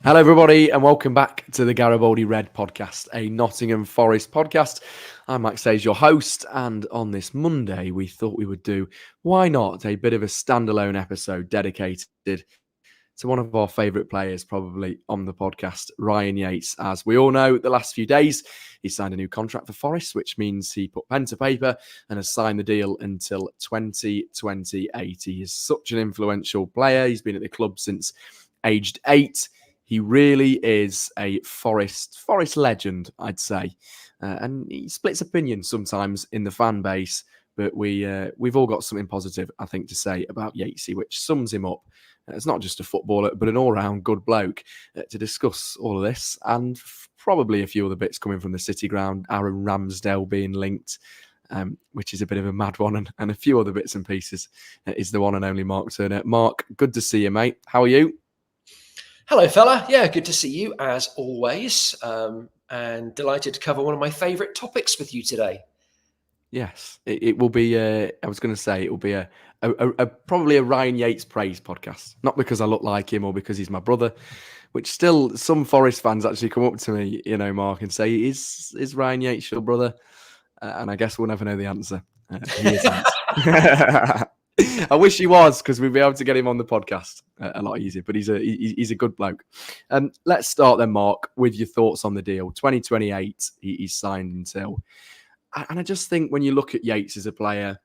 Hello, everybody, and welcome back to the Garibaldi Red podcast, a Nottingham Forest podcast. I'm Max Sayes, your host, and on this Monday, we thought we would do, why not, a bit of a standalone episode dedicated to one of our favourite players, probably on the podcast, Ryan Yates. As we all know, the last few days, he signed a new contract for Forest, which means he put pen to paper and has signed the deal until 2028. He is such an influential player. He's been at the club since aged 8. He really is a Forest legend, I'd say. And he splits opinions sometimes in the fan base, but we've all got something positive, I think, to say about Yatesy, which sums him up. It's not just a footballer, but an all-round good bloke. To discuss all of this, and probably a few other bits coming from the City ground, Aaron Ramsdale being linked, which is a bit of a mad one, and a few other bits and pieces, is the one and only Mark Turner. Mark, good to see you, mate. How are you? Hello, fella. Yeah, good to see you as always, and delighted to cover one of my favourite topics with you today. Yes, it will be. I was going to say it will be a probably a Ryan Yates praise podcast. Not because I look like him or because he's my brother, which still some Forest fans actually come up to me, Mark, and say, "Is Ryan Yates your brother?" And I guess we'll never know the answer. He isn't. I wish he was, because we'd be able to get him on the podcast a lot easier. But he's a good bloke. Let's start then, Mark, with your thoughts on the deal. 2028, he's signed until. And I just think when you look at Yates as a player,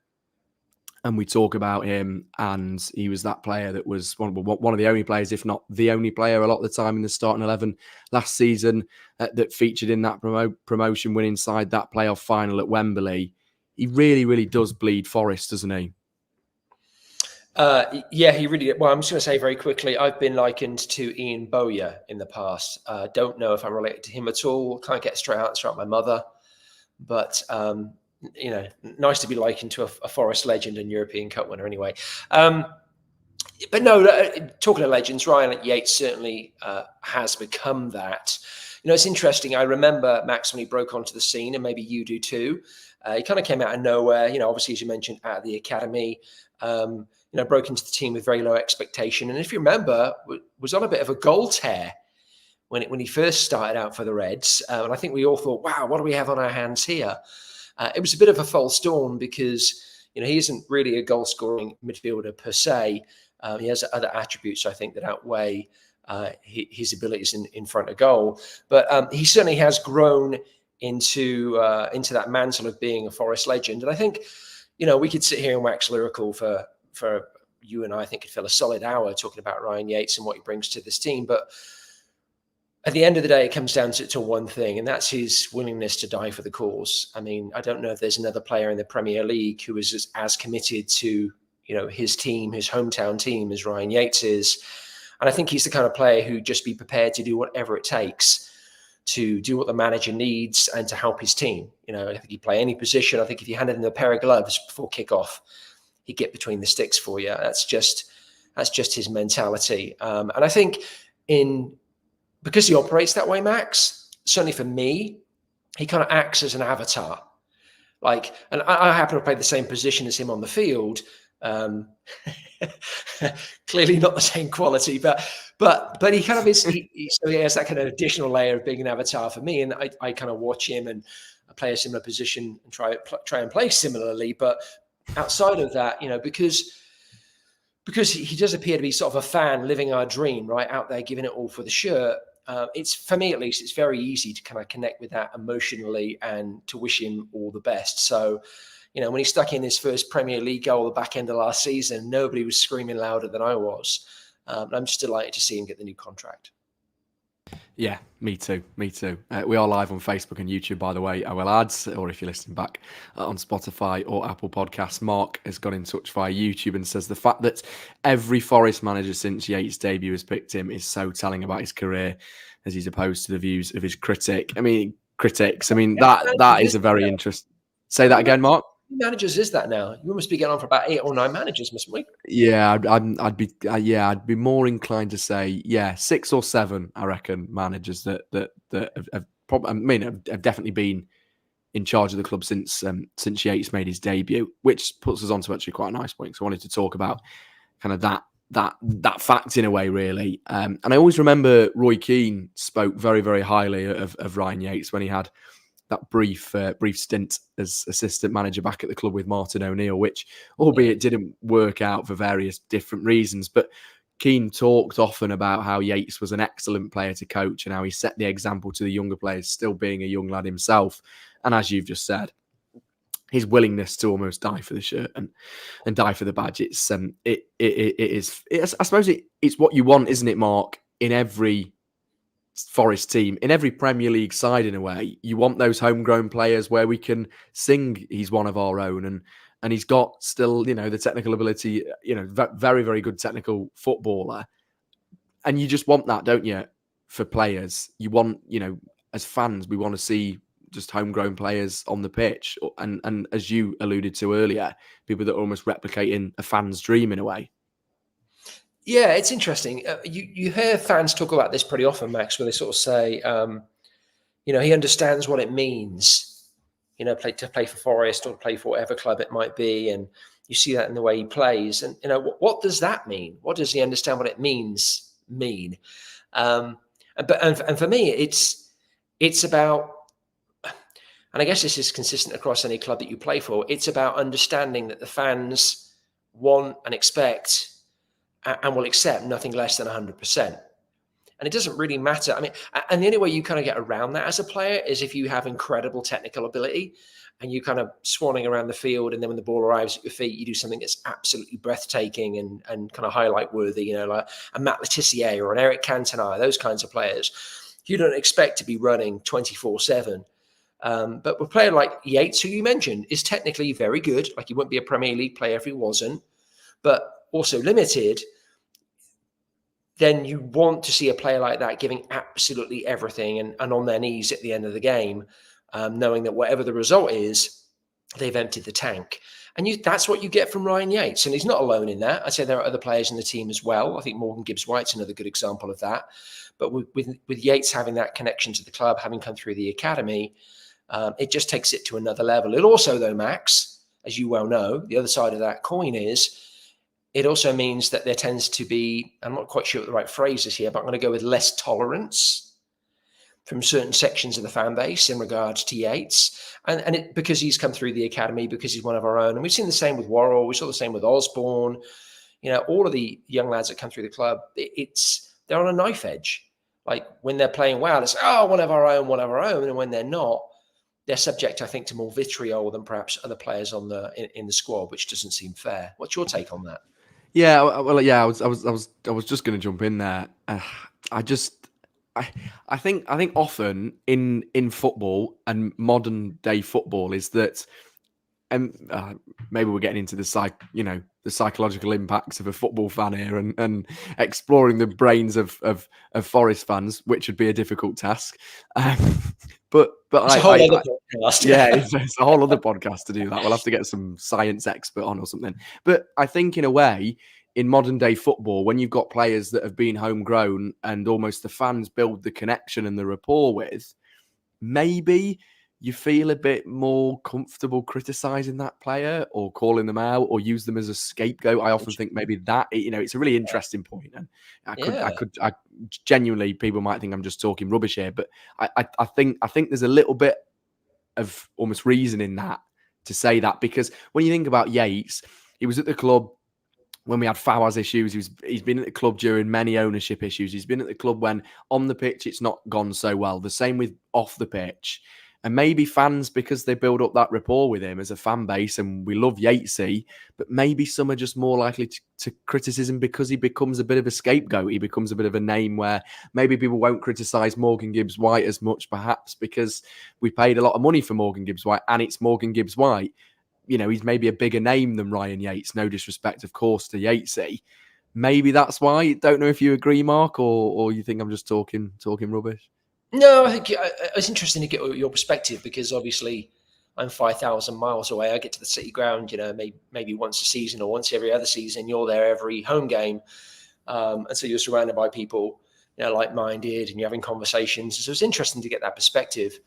and we talk about him, and he was that player that was one of the only players, if not the only player, a lot of the time in the starting 11 last season that featured in that promotion win inside that playoff final at Wembley. He really, really does bleed Forest, doesn't he? Yeah, he really did. Well, I'm just going to say very quickly, I've been likened to Ian Bowyer in the past. Don't know if I'm related to him at all. Can't get a straight answer out my mother. But, nice to be likened to a Forest legend and European Cup winner anyway. But no, talking of legends, Ryan Yates certainly has become that. It's interesting. I remember, Max, when he broke onto the scene, and maybe you do too. He kind of came out of nowhere, obviously, as you mentioned, out of the academy, broke into the team with very low expectation. And if you remember, was on a bit of a goal tear when he first started out for the Reds. And I think we all thought, wow, what do we have on our hands here? It was a bit of a false dawn because, he isn't really a goal-scoring midfielder per se. He has other attributes, I think, that outweigh his abilities in front of goal. But he certainly has grown into that mantle of being a Forest legend. And I think, we could sit here and wax lyrical for you and I think could fill a solid hour talking about Ryan Yates and what he brings to this team. But at the end of the day, it comes down to one thing, and that's his willingness to die for the cause. I mean, I don't know if there's another player in the Premier League who is as committed to, his team, his hometown team, as Ryan Yates is. And I think he's the kind of player who'd just be prepared to do whatever it takes to do what the manager needs and to help his team. I think he'd play any position. I think if you handed him a pair of gloves before kickoff, he'd get between the sticks for you. That's just his mentality. And I think because he operates that way, Max, certainly for me, he kind of acts as an avatar. And I happen to play the same position as him on the field. Clearly not the same quality, but he kind of is. So he has that kind of additional layer of being an avatar for me, and I kind of watch him and I play a similar position and try and play similarly. But outside of that, because he does appear to be sort of a fan living our dream, right out there giving it all for the shirt. It's, for me at least, it's very easy to kind of connect with that emotionally and to wish him all the best. So, when he stuck in his first Premier League goal at the back end of last season, nobody was screaming louder than I was. I'm just delighted to see him get the new contract. Yeah, me too. We are live on Facebook and YouTube, by the way, our lads, or if you're listening back on Spotify or Apple Podcasts. Mark has got in touch via YouTube and says the fact that every Forest manager since Yates' debut has picked him is so telling about his career, as he's opposed to the views of his critics. I mean, that is a very interesting. Say that again, Mark. Managers is that now? You must be getting on for about 8 or 9 managers, mustn't we? Yeah, I'd be more inclined to say 6 or 7. I reckon managers that have definitely been in charge of the club since Yates made his debut, which puts us on to actually quite a nice point. So I wanted to talk about kind of that that fact in a way, really. And I always remember Roy Keane spoke very, very highly of Ryan Yates when he had that brief stint as assistant manager back at the club with Martin O'Neill, which, albeit didn't work out for various different reasons, but Keane talked often about how Yates was an excellent player to coach and how he set the example to the younger players, still being a young lad himself. And as you've just said, his willingness to almost die for the shirt and die for the badge. It's I suppose it's what you want, isn't it, Mark? In every Forest team, in every Premier League side, in a way, you want those homegrown players where we can sing he's one of our own, and he's got still, the technical ability, very, very good technical footballer, and you just want that, don't you? For players, you want, as fans, we want to see just homegrown players on the pitch, and as you alluded to earlier, people that are almost replicating a fan's dream in a way. Yeah, it's interesting. You hear fans talk about this pretty often, Max, where they sort of say, he understands what it means, to play for Forest or to play for whatever club it might be, and you see that in the way he plays. And what does that mean? What does he understand what it means mean? And for me, it's about, and I guess this is consistent across any club that you play for. It's about understanding that the fans want and expect and will accept nothing less than 100%. And it doesn't really matter. I mean, and the only way you kind of get around that as a player is if you have incredible technical ability and you kind of swanning around the field, and then when the ball arrives at your feet, you do something that's absolutely breathtaking and kind of highlight worthy, like a Matt Letitia or an Eric Cantona, those kinds of players. You don't expect to be running 24/7. But a player like Yates, who you mentioned, is technically very good. Like, he wouldn't be a Premier League player if he wasn't, but also limited. Then you want to see a player like that giving absolutely everything and on their knees at the end of the game, knowing that whatever the result is, they've emptied the tank. And that's what you get from Ryan Yates. And he's not alone in that. I'd say there are other players in the team as well. I think Morgan Gibbs-White's another good example of that. But with Yates having that connection to the club, having come through the academy, it just takes it to another level. It also, though, Max, as you well know, the other side of that coin is, it also means that there tends to be, I'm not quite sure what the right phrase is here, but I'm going to go with less tolerance from certain sections of the fan base in regards to Yates. And because he's come through the academy, because he's one of our own. And we've seen the same with Worrell. We saw the same with Osborne. All of the young lads that come through the club, they're on a knife edge. Like, when they're playing well, it's, one of our own. And when they're not, they're subject, I think, to more vitriol than perhaps other players in the squad, which doesn't seem fair. What's your take on that? Yeah, well, yeah, I was just going to jump in there. I think often in football and modern day football is that, and maybe we're getting into the psychological impacts of a football fan here and exploring the brains of Forest fans, which would be a difficult task. But it's a whole other podcast. Yeah, it's a whole other podcast to do that. We'll have to get some science expert on or something. But I think, in a way, in modern day football, when you've got players that have been homegrown and almost the fans build the connection and the rapport with, maybe you feel a bit more comfortable criticising that player or calling them out or use them as a scapegoat. I often think maybe that, it's a really interesting point. And I genuinely, people might think I'm just talking rubbish here, but I think there's a little bit of almost reason in that to say that, because when you think about Yates, he was at the club when we had Fawaz issues. He's been at the club during many ownership issues. He's been at the club when on the pitch it's not gone so well. The same with off the pitch. And maybe fans, because they build up that rapport with him as a fan base, and we love Yatesy, but maybe some are just more likely to criticism because he becomes a bit of a scapegoat. He becomes a bit of a name where maybe people won't criticise Morgan Gibbs-White as much, perhaps because we paid a lot of money for Morgan Gibbs-White and it's Morgan Gibbs-White. He's maybe a bigger name than Ryan Yates. No disrespect, of course, to Yatesy. Maybe that's why. Don't know if you agree, Mark, or you think I'm just talking rubbish. No, I think it's interesting to get your perspective, because obviously I'm 5,000 miles away. I get to the City Ground, maybe once a season or once every other season. You're there every home game. And so you're surrounded by people, like-minded, and you're having conversations. So it's interesting to get that perspective.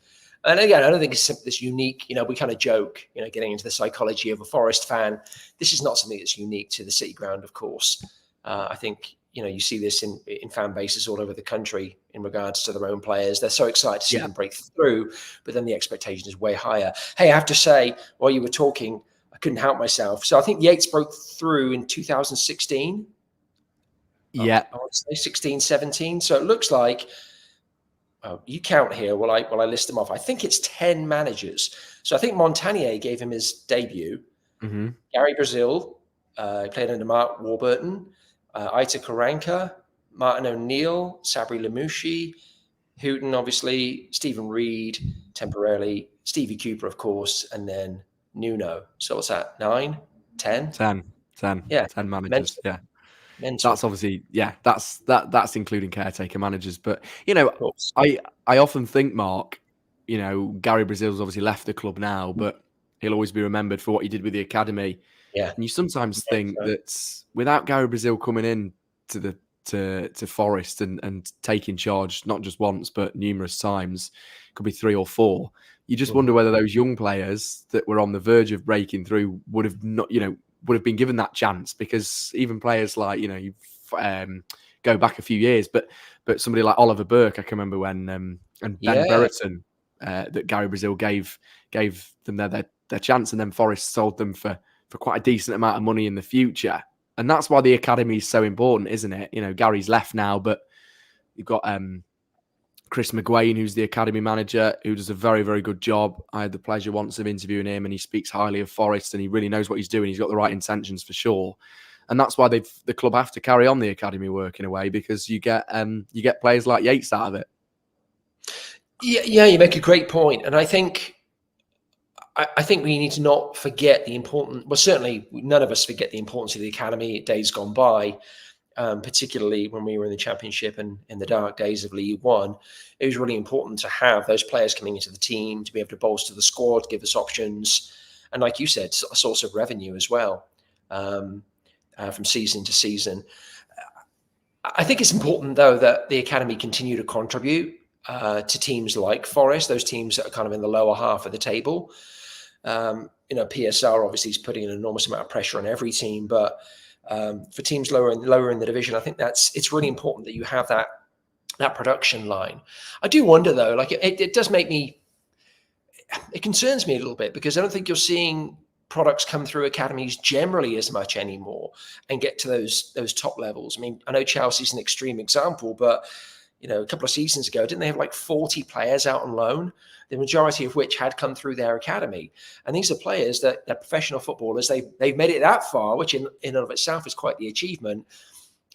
And again, I don't think it's something that's unique. We kind of joke, getting into the psychology of a Forest fan. This is not something that's unique to the City Ground, of course. I think, you see this in fan bases all over the country in regards to their own players. They're so excited to see them break through, but then the expectation is way higher. Hey, I have to say, while you were talking, I couldn't help myself. So I think Yates broke through in 2016. Yeah. I want to say 16, 17. So it looks like, you count here while I list them off. I think it's 10 managers. So I think Montagnier gave him his debut. Mm-hmm. Gary Brazil played under Mark Warburton. Ita Karanka, Martin O'Neill, Sabri Lamouchi, Houghton, obviously, Stephen Reed, temporarily, Stevie Cooper, of course, and then Nuno. So what's that, 9, 10? 10 Yeah, managers. mental, Yeah. mental, That's obviously, that's including caretaker managers. But, of course. I often think, Mark, Gary Brazil's obviously left the club now, but he'll always be remembered for what he did with the academy. Yeah. And you sometimes Yeah, think so, that without Gary Brazil coming in to Forest and taking charge not just once but numerous times, could be 3 or 4. You just wonder whether those young players that were on the verge of breaking through would have not, would have been given that chance, because even players like, you go back a few years, but somebody like Oliver Burke, I can remember when and Ben yeah, Brereton, that Gary Brazil gave them their chance, and then Forest sold them for quite a decent amount of money in the future. And that's why the academy is so important, isn't it? Gary's left now, but you've got Chris McGuane, who's the academy manager, who does a very, very good job. I had the pleasure once of interviewing him, and he speaks highly of Forest, and he really knows what he's doing. He's got the right intentions for sure. And that's why the club have to carry on the academy work in a way, because you get players like Yates out of it. Yeah, you make a great point, and I think we need to not forget the important. Well, certainly none of us forget the importance of the academy days gone by, particularly when we were in the Championship and in the dark days of League One. It was really important to have those players coming into the team to be able to bolster the squad, give us options, and like you said, a source of revenue as well, from season to season. I think it's important, though, that the academy continue to contribute to teams like Forest, those teams that are kind of in the lower half of the table. PSR obviously is putting an enormous amount of pressure on every team, but for teams lower in the division, I think it's really important that you have that production line. I do wonder, though, like it does make me, it concerns me a little bit, because I don't think you're seeing products come through academies generally as much anymore and get to those top levels. I mean, I know Chelsea's an extreme example, but a couple of seasons ago, didn't they have like 40 players out on loan, the majority of which had come through their academy? And these are players that they're professional footballers. They've made it that far, which in and of itself is quite the achievement.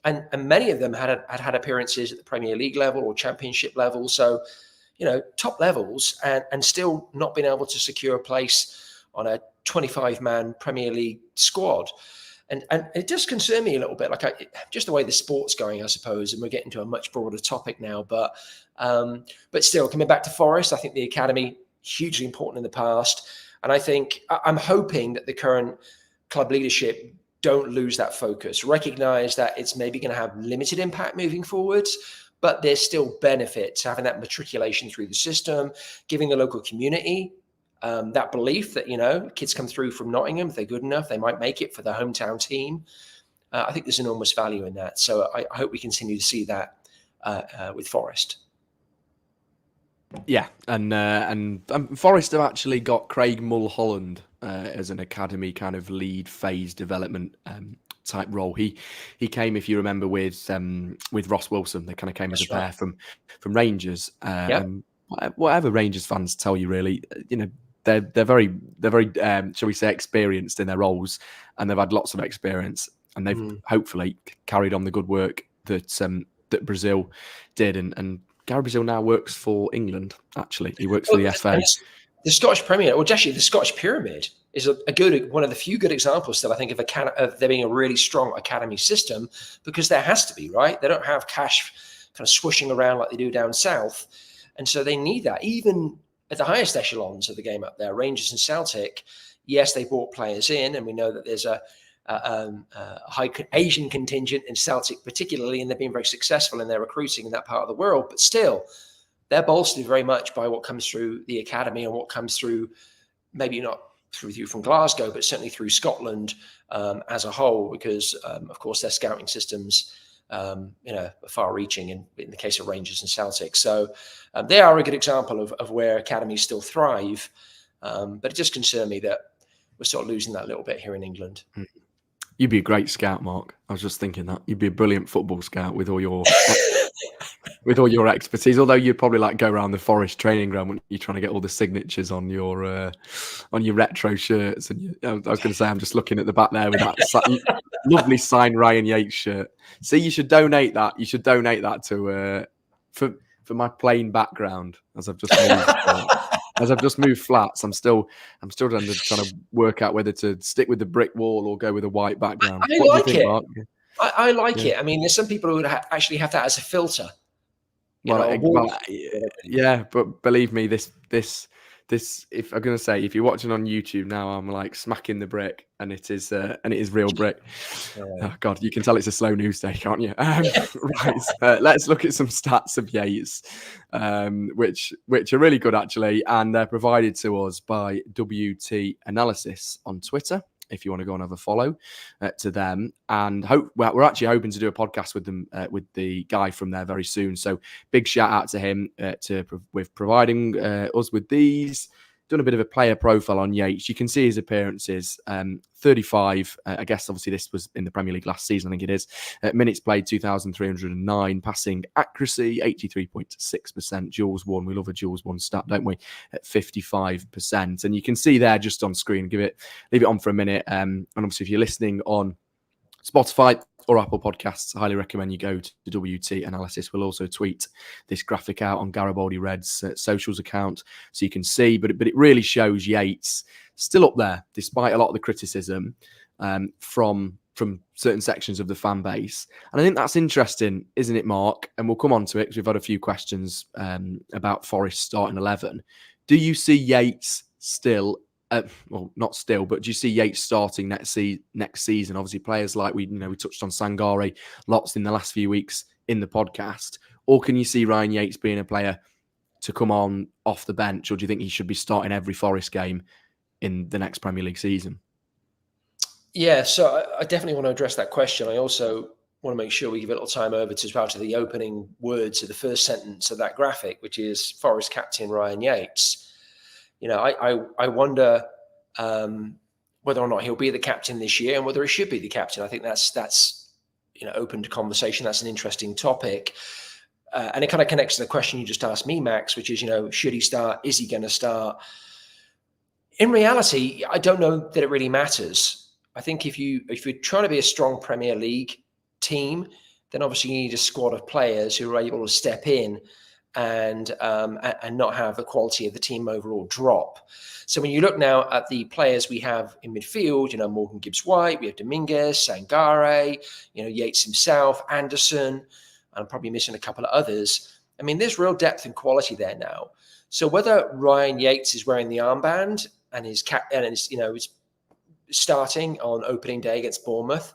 And many of them had appearances at the Premier League level or Championship level. So, top levels, and still not been able to secure a place on a 25-man Premier League squad. And it does concern me a little bit, just the way the sport's going, I suppose, and we're getting to a much broader topic now. But still, coming back to Forest, I think the academy, hugely important in the past. And I think, I'm hoping that the current club leadership don't lose that focus, recognize that it's maybe going to have limited impact moving forwards, but there's still benefits having that matriculation through the system, giving the local community that belief that, kids come through from Nottingham, if they're good enough, they might make it for their hometown team. I think there's enormous value in that. So I hope we continue to see that with Forest. Yeah, and Forest have actually got Craig Mulholland as an academy kind of lead phase development type role. He came, if you remember, with Ross Wilson. They kind of came as a pair from Rangers. And whatever Rangers fans tell you, really, they're very shall we say, experienced in their roles, and they've had lots of experience, and they've hopefully carried on the good work that Brazil did. And Gary Brazil now works for England. Actually, he works for the FA. The Scottish Premier, or actually the Scottish Pyramid, is one of the few good examples that I think of there being a really strong academy system, because there has to be, right? They don't have cash kind of swooshing around like they do down south, and so they need that. Even at the highest echelons of the game up there, Rangers and Celtic, yes, they brought players in, and we know that there's a high Asian contingent in Celtic particularly, and they've been very successful in their recruiting in that part of the world, but still, they're bolstered very much by what comes through the academy and what comes through, maybe not through you from Glasgow, but certainly through Scotland, as a whole, because of course their scouting systems, are far-reaching in the case of Rangers and Celtic. So they are a good example of where academies still thrive. But it just concerned me that we're sort of losing that a little bit here in England. You'd be a great scout, Mark. I was just thinking that you'd be a brilliant football scout with all your expertise. Although you'd probably go around the Forest training ground when you're trying to get all the signatures on your retro shirts. And I was going to say, I'm just looking at the back there with that lovely signed Ryan Yates shirt. See, you should donate that. You should donate that to for my plain background as I've just moved. As I've just moved flats, I'm still trying to work out whether to stick with the brick wall or go with a white background. I What like do you think, it. Mark? I like it. I mean, there's some people who would actually have that as a filter. Yeah, but believe me, this if I'm gonna say, if you're watching on YouTube now, I'm smacking the brick, and it is real brick. Oh God, you can tell it's a slow news day, can't you? Right, let's look at some stats of Yates, which are really good actually, and they're provided to us by WT Analysis on Twitter. If you want to go and have a follow to them, and we're actually hoping to do a podcast with them, with the guy from there very soon. So big shout out to him with providing us with these. Done a bit of a player profile on Yates. You can see his appearances. 35. I guess obviously this was in the Premier League last season. I think it is. Minutes played 2,309. Passing accuracy 83.6%. Duels won. We love a duels won stat, don't we? At 55%. And you can see there just on screen. Leave it on for a minute. And obviously, if you're listening on Spotify or Apple Podcasts, I highly recommend you go to the WT Analysis. We'll also tweet this graphic out on Garibaldi Red's socials account so you can see. But it really shows Yates still up there, despite a lot of the criticism from certain sections of the fan base. And I think that's interesting, isn't it, Mark? And we'll come on to it because we've had a few questions about Forest starting 11. Do you see Yates still? Well, not still, but do you see Yates starting next season? Obviously, players like we touched on Sangare lots in the last few weeks in the podcast. Or can you see Ryan Yates being a player to come on off the bench, or do you think he should be starting every Forest game in the next Premier League season? Yeah, so I definitely want to address that question. I also want to make sure we give a little time over to the opening words of the first sentence of that graphic, which is Forest captain Ryan Yates. I wonder whether or not he'll be the captain this year and whether he should be the captain. I think that's open to conversation. That's an interesting topic. And it kind of connects to the question you just asked me, Max, which is, should he start? Is he going to start? In reality, I don't know that it really matters. I think if you're trying to be a strong Premier League team, then obviously you need a squad of players who are able to step in and not have the quality of the team overall drop. So when you look now at the players we have in midfield, Morgan Gibbs-White, we have Dominguez, Sangare, Yates himself, Anderson, and I'm probably missing a couple of others. I mean, there's real depth and quality there now. So whether Ryan Yates is wearing the armband and is starting on opening day against Bournemouth,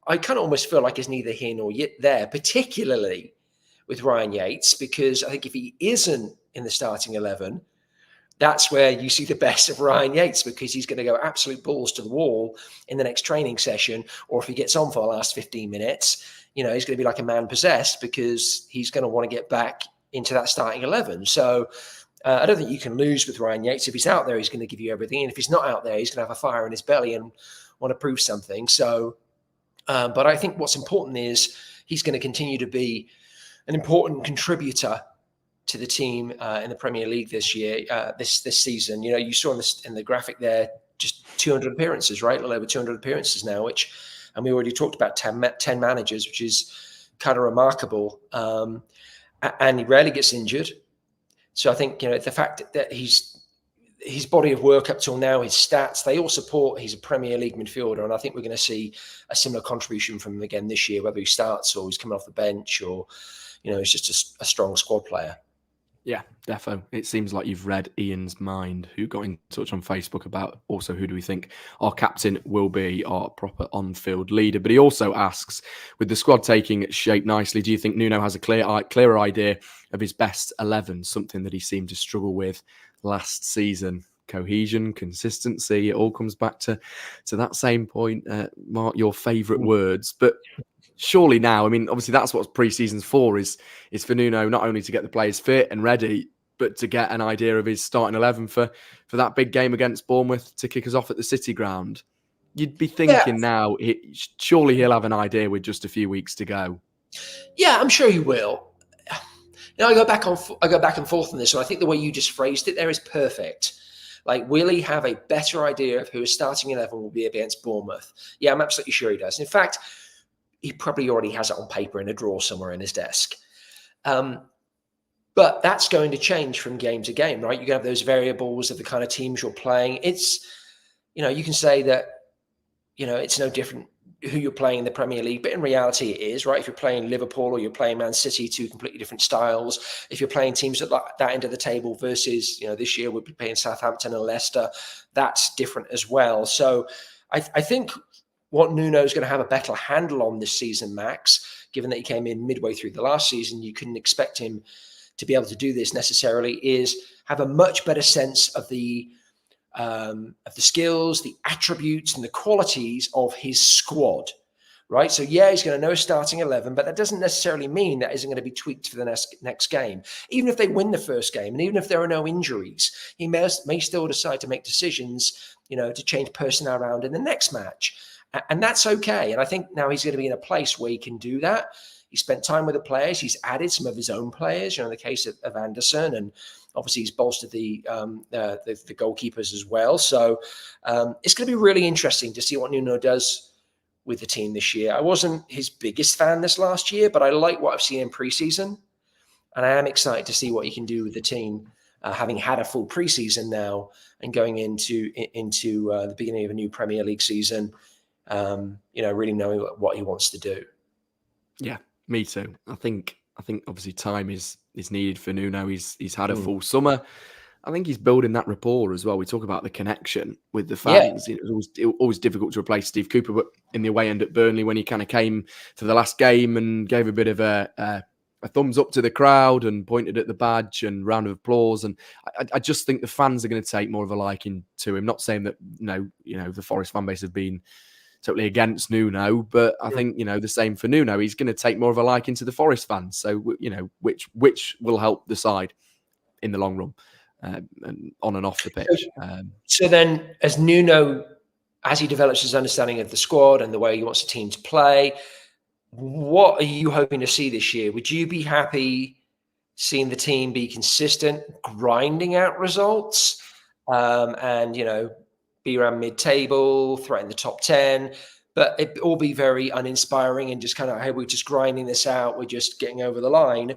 I kind of almost feel like it's neither here nor there, particularly with Ryan Yates, because I think if he isn't in the starting 11, that's where you see the best of Ryan Yates, because he's going to go absolute balls to the wall in the next training session, or if he gets on for the last 15 minutes, he's going to be like a man possessed, because he's going to want to get back into that starting 11. So I don't think you can lose with Ryan Yates. If he's out there, he's going to give you everything. And if he's not out there, he's going to have a fire in his belly and want to prove something. So, but I think what's important is he's going to continue to be an important contributor to the team in the Premier League this year, this season. You saw in the graphic there, just 200 appearances, right? A little over 200 appearances now, and we already talked about 10 managers, which is kind of remarkable. And he rarely gets injured. So I think, the fact that his body of work up till now, his stats, they all support he's a Premier League midfielder. And I think we're going to see a similar contribution from him again this year, whether he starts or he's coming off the bench, or, he's just a strong squad player. Yeah, defo. It seems like you've read Ian's mind, who got in touch on Facebook about also who do we think our captain will be, our proper on-field leader. But he also asks, with the squad taking shape nicely, do you think Nuno has a clearer idea of his best 11, something that he seemed to struggle with last season? cohesion, consistency. It all comes back to that same point, Mark, your favourite words. But surely now, I mean, obviously that's what pre-season's for, is for Nuno not only to get the players fit and ready, but to get an idea of his starting 11 for that big game against Bournemouth to kick us off at the City ground. You'd be thinking now, surely he'll have an idea with just a few weeks to go. Yeah, I'm sure he will. I go back and forth on this, and I think the way you just phrased it there is perfect. Like, will he have a better idea of who his starting 11 will be against Bournemouth? Yeah, I'm absolutely sure he does. In fact, he probably already has it on paper in a drawer somewhere in his desk. But that's going to change from game to game, right? You have those variables of the kind of teams you're playing. It's, you can say that, it's no different who you're playing in the Premier League, but in reality it is, right? If you're playing Liverpool or you're playing Man City, two completely different styles. If you're playing teams at that end of the table versus, this year we'll be playing Southampton and Leicester, that's different as well. So I think what Nuno's going to have a better handle on this season, Max, given that he came in midway through the last season, you couldn't expect him to be able to do this necessarily, is have a much better sense of the skills, the attributes, and the qualities of his squad, right? So yeah, he's going to know his starting 11, but that doesn't necessarily mean that isn't going to be tweaked for the next game. Even if they win the first game, and even if there are no injuries, he may still decide to make decisions, to change personnel around in the next match. And that's okay. And I think now he's going to be in a place where he can do that. He spent time with the players. He's added some of his own players, in the case of Anderson, and obviously he's bolstered the goalkeepers as well. So it's going to be really interesting to see what Nuno does with the team this year. I wasn't his biggest fan this last year, but I like what I've seen in preseason, and I am excited to see what he can do with the team, having had a full preseason now and going into the beginning of a new Premier League season. Really knowing what he wants to do. Yeah, me too. I think obviously time is needed for Nuno. He's had a full summer. I think he's building that rapport as well. We talk about the connection with the fans. Yeah. It was always difficult to replace Steve Cooper, but in the away end at Burnley, when he kind of came to the last game and gave a bit of a thumbs up to the crowd and pointed at the badge and round of applause. And I just think the fans are going to take more of a liking to him. Not saying that the Forest fan base have been totally against Nuno, but I think the same for Nuno. He's going to take more of a liking to the Forest fans, so which will help the side in the long run, and on and off the pitch. So then, as Nuno, as he develops his understanding of the squad and the way he wants the team to play, what are you hoping to see this year? Would you be happy seeing the team be consistent, grinding out results, and be around mid-table, threaten the top 10, but it all be very uninspiring and just kind of, hey, we're just grinding this out, we're just getting over the line?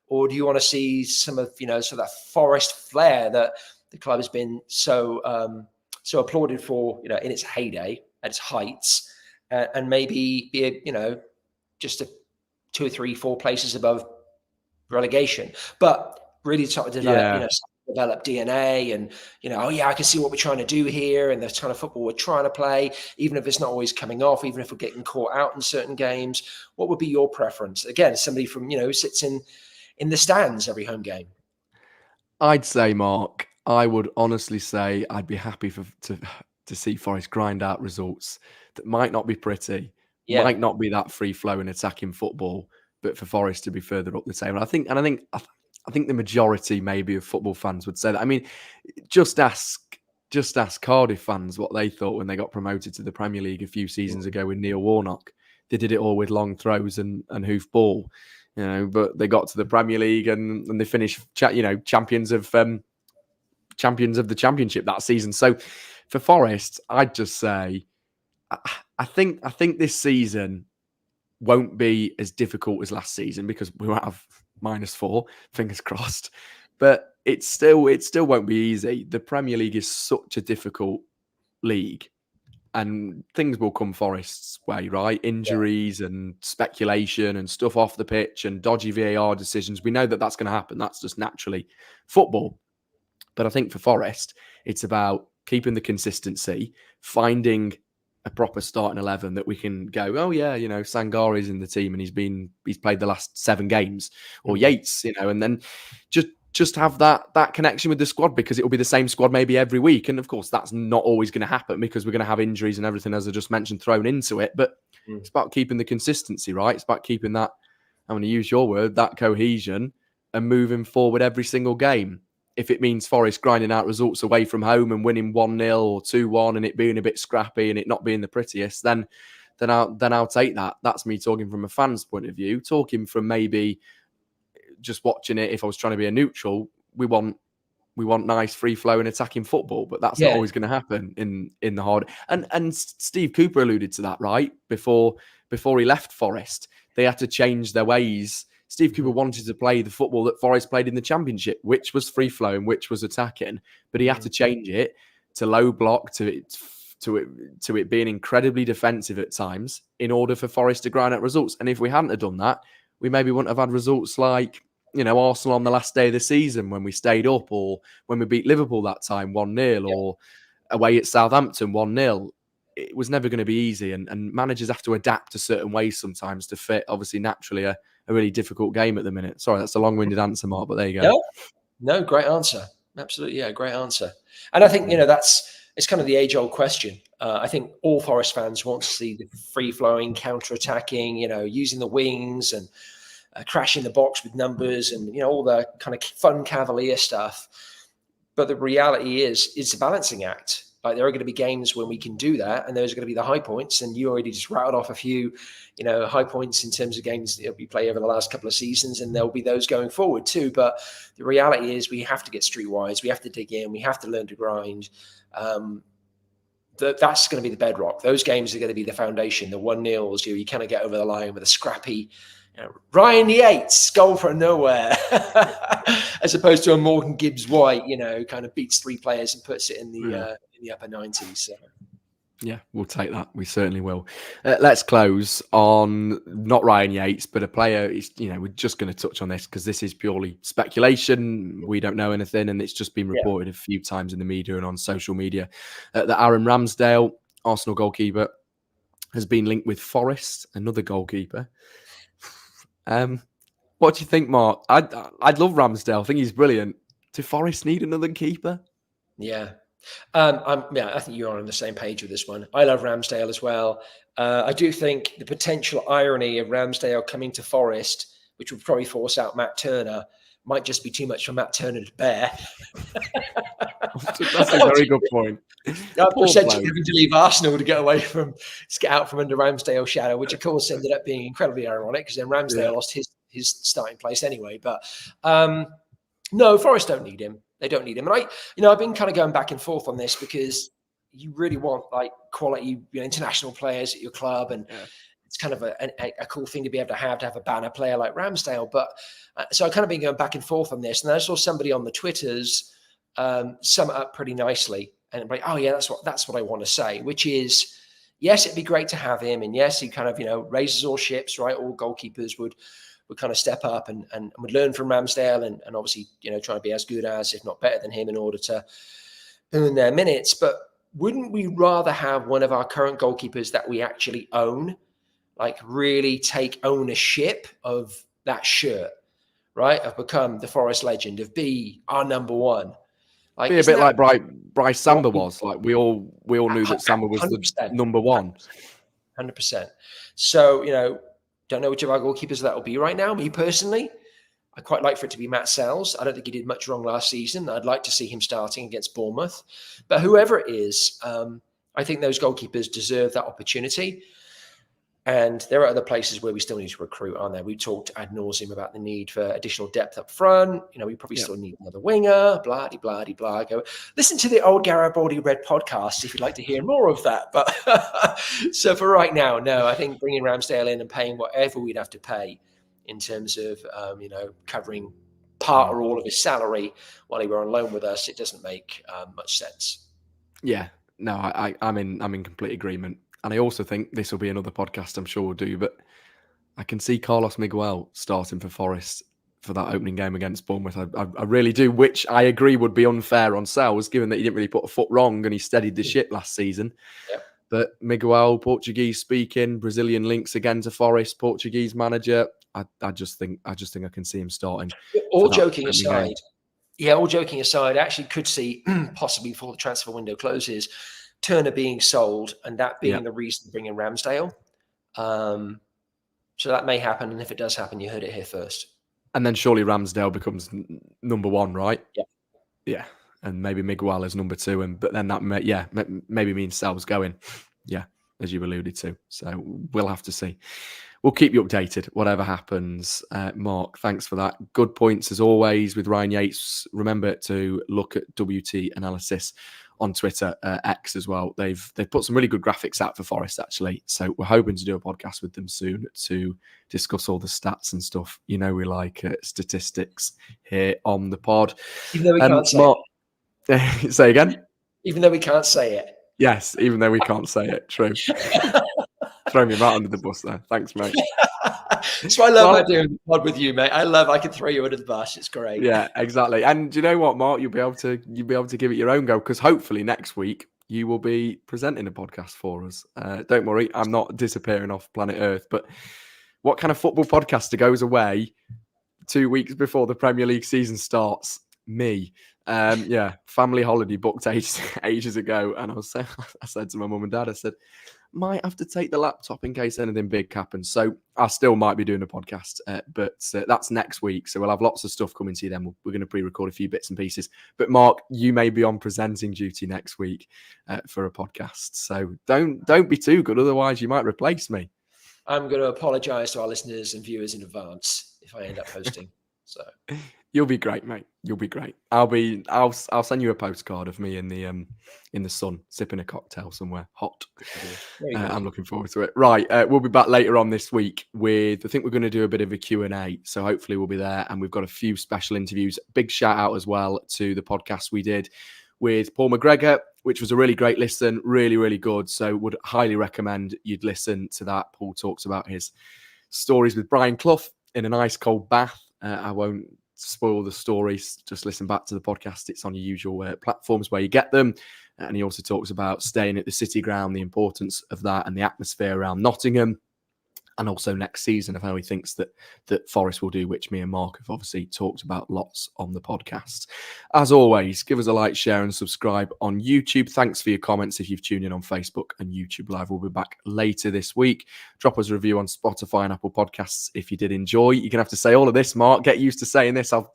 Or do you want to see some of, sort of that Forest flair that the club has been so applauded for, in its heyday, at its heights, and maybe be, just 2 or 3, 4 places above relegation, but really try to develop DNA and, I can see what we're trying to do here and the kind of football we're trying to play, even if it's not always coming off, even if we're getting caught out in certain games. What would be your preference? Again, somebody from, who sits in the stands every home game. I'd say, Mark, I would honestly say I'd be happy to see Forest grind out results that might not be pretty, might not be that free-flowing attacking football, but for Forest to be further up the table. I think the majority maybe of football fans would say that. I mean, just ask Cardiff fans what they thought when they got promoted to the Premier League a few seasons ago with Neil Warnock. They did it all with long throws and hoof ball, but they got to the Premier League and they finished, champions of the Championship that season. So for Forest, I'd just say, I think this season won't be as difficult as last season because we won't have -4, fingers crossed. But it still won't be easy. The Premier League is such a difficult league, and things will come Forest's way, right? Injuries and speculation and stuff off the pitch and dodgy VAR decisions. We know that that's going to happen. That's just naturally football. But I think for Forest, it's about keeping the consistency, finding a proper starting 11 that we can go, oh yeah, Sangari's in the team and he's played the last 7 games, or Yates, and then just just have that connection with the squad, because it will be the same squad maybe every week. And of course, that's not always going to happen because we're going to have injuries and everything, as I just mentioned, thrown into it. But it's about keeping the consistency, right? It's about keeping that, I'm going to use your word, that cohesion, and moving forward every single game. If it means Forest grinding out results away from home and winning 1-0 or 2-1 and it being a bit scrappy and it not being the prettiest, then I'll take that. That's me talking from a fan's point of view. Talking from maybe just watching it, if I was trying to be a neutral, we want nice free flowing attacking football, but that's not always going to happen in the hard. And Steve Cooper alluded to that, right? Before he left Forest, they had to change their ways. Steve Cooper wanted to play the football that Forest played in the Championship, which was free flowing, which was attacking, but he had to change it to low block, to it being incredibly defensive at times in order for Forest to grind out results. And if we hadn't have done that, we maybe wouldn't have had results like, Arsenal on the last day of the season when we stayed up, or when we beat Liverpool that time 1-0, or away at Southampton 1-0. It was never going to be easy, and managers have to adapt to certain ways sometimes to fit, obviously, naturally, a really difficult game at the minute. Sorry, that's a long-winded answer, Mark, but there you go. No, great answer. Absolutely, yeah, great answer. And I think, it's kind of the age-old question. I think all Forest fans want to see the free-flowing, counter-attacking, using the wings and crashing the box with numbers and, all the kind of fun cavalier stuff. But the reality is, it's a balancing act. Like, there are going to be games when we can do that, and those are going to be the high points. And you already just rattled off a few, high points in terms of games that we play over the last couple of seasons, and there'll be those going forward too. But the reality is, we have to get streetwise. We have to dig in. We have to learn to grind. That's going to be the bedrock. Those games are going to be the foundation. The 1-0s, you kind of get over the line with a scrappy, Ryan Yates goal from nowhere, as opposed to a Morgan Gibbs-White, kind of beats three players and puts it in the upper 90s. So. Yeah, we'll take that. We certainly will. Let's close on not Ryan Yates, but a player. We're just going to touch on this because this is purely speculation. We don't know anything, and it's just been reported a few times in the media and on social media that Aaron Ramsdale, Arsenal goalkeeper, has been linked with Forest, another goalkeeper. What do you think, Mark? I'd love Ramsdale. I think he's brilliant. Do Forest need another keeper? Yeah. I think you're on the same page with this one. I love Ramsdale as well. I do think the potential irony of Ramsdale coming to Forest, which would probably force out Matt Turner, might just be too much for Matt Turner to bear. That's a very good point. Essentially having to leave Arsenal to get out from under Ramsdale's shadow, which of course ended up being incredibly ironic because then Ramsdale lost his starting place anyway. But no, Forest don't need him. They don't need him. And I've been kind of going back and forth on this because you really want like quality international players at your club, and it's kind of a cool thing to be able to have a banner player like Ramsdale. But so I've kind of been going back and forth on this, and I saw somebody on the Twitters sum it up pretty nicely, and I'm like, oh yeah, that's what I want to say, which is, yes, it'd be great to have him, and yes, he kind of raises all ships, right? All goalkeepers would kind of step up and would learn from Ramsdale and obviously try to be as good as, if not better than him, in order to earn their minutes. But wouldn't we rather have one of our current goalkeepers that we actually own, like really take ownership of that shirt, right? Of become the Forest legend, of be our number one. Like, be a bit like Bryce Samba was. Like we all knew that Samba was the number one. 100%. So, don't know which of our goalkeepers that will be right now. Me personally, I quite like for it to be Matt Sells. I don't think he did much wrong last season. I'd like to see him starting against Bournemouth. But whoever it is, I think those goalkeepers deserve that opportunity. And there are other places where we still need to recruit, aren't there? We talked ad nauseum about the need for additional depth up front. We probably still need another winger, blah. Go listen to the old Garibaldi Red podcast if you'd like to hear more of that. But so for right now, no, I think bringing Ramsdale in and paying whatever we'd have to pay in terms of, covering part or all of his salary while he were on loan with us, it doesn't make much sense. Yeah, no, I'm in complete agreement. And I also think this will be another podcast I'm sure we'll do, but I can see Carlos Miguel starting for Forest for that opening game against Bournemouth. I really do, which I agree would be unfair on Sells, given that he didn't really put a foot wrong and he steadied the ship last season. Yep. But Miguel, Portuguese speaking, Brazilian links again to Forest, Portuguese manager. I just think I can see him starting. All joking aside, Yeah, all joking aside, I actually could see possibly before the transfer window closes, Turner being sold and that Yeah. being the reason to bring in Ramsdale. So that may happen, and if it does happen, you heard it here first. And then surely Ramsdale becomes number one, right? Yeah. Yeah. And maybe Miguel is number two. But then that maybe means Sal's going. Yeah, as you alluded to. So we'll have to see. We'll keep you updated, whatever happens. Mark, thanks for that. Good points as always with Ryan Yates. Remember to look at WT Analysis on Twitter, X as well. They've put some really good graphics out for Forest, actually. So we're hoping to do a podcast with them soon to discuss all the stats and stuff. You know, we like statistics here on the pod. Even though we can't say Mark, say again? it. Even though we can't say it. Yes, even though we can't say it. True. Throw me right under the bus there. Thanks, mate. That's what I love about doing the pod with you, mate. I can throw you under the bus. It's great. Yeah, exactly. And do you know what, Mark? You'll be able to give it your own go, because hopefully next week you will be presenting a podcast for us. Don't worry, I'm not disappearing off planet Earth. But what kind of football podcaster goes away 2 weeks before the Premier League season starts? Me. Yeah, family holiday booked ages ago, and I said to my mum and dad, I said, might have to take the laptop in case anything big happens. So I still might be doing a podcast, but that's next week. So we'll have lots of stuff coming to you then. We're going to pre-record a few bits and pieces. But Mark, you may be on presenting duty next week for a podcast. So don't be too good. Otherwise, you might replace me. I'm going to apologise to our listeners and viewers in advance if I end up hosting. So you'll be great, mate. You'll be great. I'll send you a postcard of me in the sun sipping a cocktail somewhere hot. I'm looking forward to it. Right, we'll be back later on this week with, I think we're going to do a bit of a Q&A, so hopefully we'll be there, and we've got a few special interviews. Big shout out as well to the podcast we did with Paul McGregor, which was a really great listen, really, really good. So would highly recommend you'd listen to that. Paul talks about his stories with Brian Clough in an ice cold bath. I won't spoil the stories, just listen back to the podcast. It's on your usual platforms where you get them. And he also talks about staying at the City Ground, the importance of that, and the atmosphere around Nottingham. And also next season of how he thinks that Forest will do, which me and Mark have obviously talked about lots on the podcast. As always, give us a like, share, and subscribe on YouTube. Thanks for your comments if you've tuned in on Facebook and YouTube Live. We'll be back later this week. Drop us a review on Spotify and Apple Podcasts if you did enjoy. You're gonna have to say all of this, Mark. Get used to saying this. I'll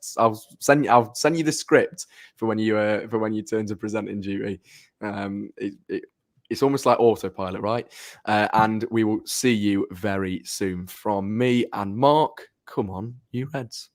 send you the script for when you turn to presenting duty. It's almost like autopilot, right? And we will see you very soon. From me and Mark, come on, you Reds.